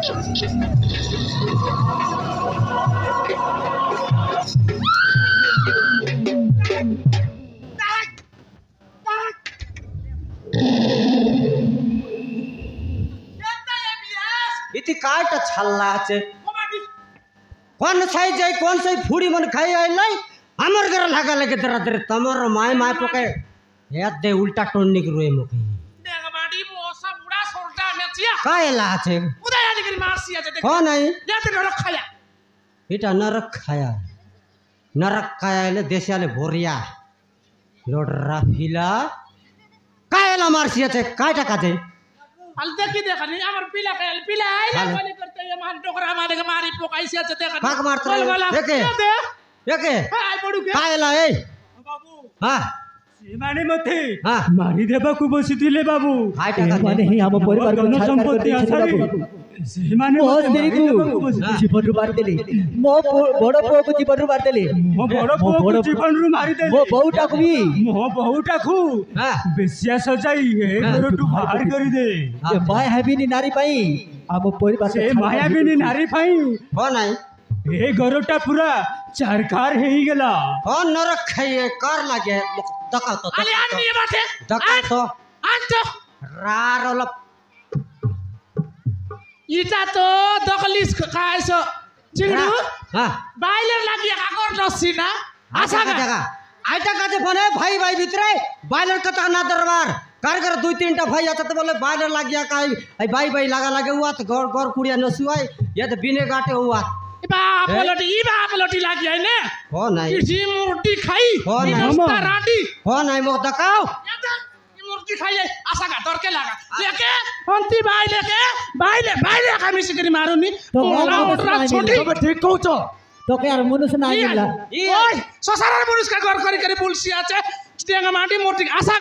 इति काटा छल्ला আছে কোন সাই যাই কোন সাই ফুড়ি মন খাই আইলাই আমার ঘর লাগা লাগে তেরা তেরে তমর মায় মায় পকে হেত দে উল্টা টন্নিক রুই মুখি দেখা বাড়ি মোসা বুড়া সরটা নেচিয়া কায়লা আছে উদয় আদিগিরি মারছি আছে দেখ কোন আই যাতে নরক খায়া এটা নরক খায়া এলে দেশে আলে ভরিয়া লড়রা ফিলা কায়লা মারছি আছে কায়টা কাজে আল দেখি দেখানি আমার পিলা খাইল পিলা আইলা বলে করতে মান টকরা মারে মারি পোকাইছে আছে দেখ পাক মারতে দেখে দেখে আই পড়ু কে কায়লা এই বাবু হ্যাঁ ସେମାନେ ମୋତେ ହଁ ମାରିଦେବାକୁ ବସିଥିଲେ ବାବୁ ହାଇଟା କାଜେ ଏମାନେ ହିଁ ଆମ ପରିବାରକୁ ସମ୍ପତ୍ତି ଆଶାରେ ସେମାନେ ମୋ ସ୍ତ୍ରୀକୁ ଜୀବନରୁ ମାରିଦେଲେ ମୋ ବଡ଼ ପୁଅକୁ ଜୀବନରୁ ମାରିଦେଲେ ମୋ ବଡ଼ ପୁଅକୁ ଜୀବନରୁ ମାରିଦେଲେ ମୋ ବୋହୂଟାକୁ ବି ମୋ ବୋହୂଟାକୁ ବେଶ୍ୟା ସଜାଇ ଏ ଘରଠୁ ବାହାର କରିଦେ ଏ ମାୟାବିନୀ ନାରୀ ପାଇଁ ଆମ ପରିବାର ସେ ମାୟାବିନୀ ନାରୀ ପାଇଁ ହଁ ନାଇଁ ଏ ଘରଟା ପୁରା ଚାରକାର ହେଇଗଲା ହଁ ନରକ ଖାଇଏ କର ଲାଗେ দকা তো আলে আননি বাটে দকা তো আনতো রারল ইটা তো দকলিস খাইছো চিংড়ু হ্যাঁ বাইলের লাগিয়া কাকর লসি না আশা জায়গা আইটা কাজে ফোনে ভাই ভাই ভিতরে বাইলের কথা না দরবার কার কার দুই তিনটা ভাই আছে তো বলে বাইলের লাগিয়া কাই এই ভাই ভাই লাগা লাগে হুয়া তো গড় গড় কুড়িয়া নসুয়াই ইয়া তো বিনে গাটে হুয়া ইবা পলটি লাগি আইনে हो নাই কি মুরটি খাই हो নাই মস্তা রাডি हो নাই মো দকাও মুরটি খাই আশা গা দরকে লাগা লেকে হন্তি বাইলে খামিছি করি মারুনি মোলা ওটরা ছোটি তবে ঠিক কହୁଛ তোকে আর মনুষ না আইলা ওই সসারার মানুষ কা গর করি বলছি আছে টেঙ্গা মাটি মুরটি আশা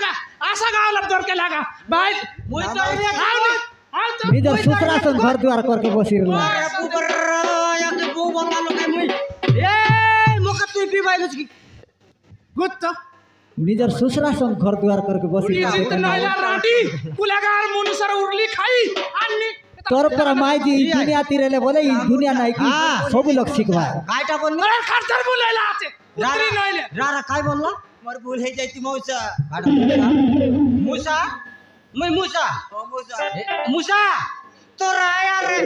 গা অলপ দরকে লাগা বাই মুই তো আও তো নিজের সুতরাসন ঘর দুয়ার করকে বসি রইলা নিজের শ্বশুরাসন ঘর দুয়ার করকে বসি তোর পর মাই জি দুনিয়া তীরেলে বলে এই দুনিয়া নাই কি সব লোক শিখবা কাইটা বলল খরচার বলেলা আছে উতরি নইলে রারা কাই বললা মোর ভুল হই যাইতি মৌসা কাটা মুসা মই মুসা ও মুসা মুসা তোরা আয়া রে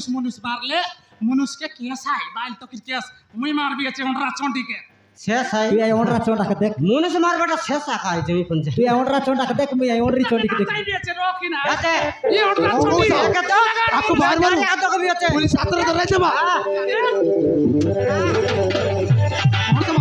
मुनुस मारले मुनुस के केस है बाइल तो केस मुई मार भी আছে ওনরা চন্ডিকে শেষ আই তুই আই ওনরা চন্ডাকে দেখ মুনুস মারবাটা শেষ আকাই জমি পঞ্চে তুই আই ওনরা চন্ডাকে দেখ মুই আই ওনরি চন্ডিকে দেখ তাই বিয়েছে রকি না আতে এই ওনরা চন্ডি তো আপু মার মার আতো কবি আছে পুলিশ ছাত্র ধরে দেবা মারো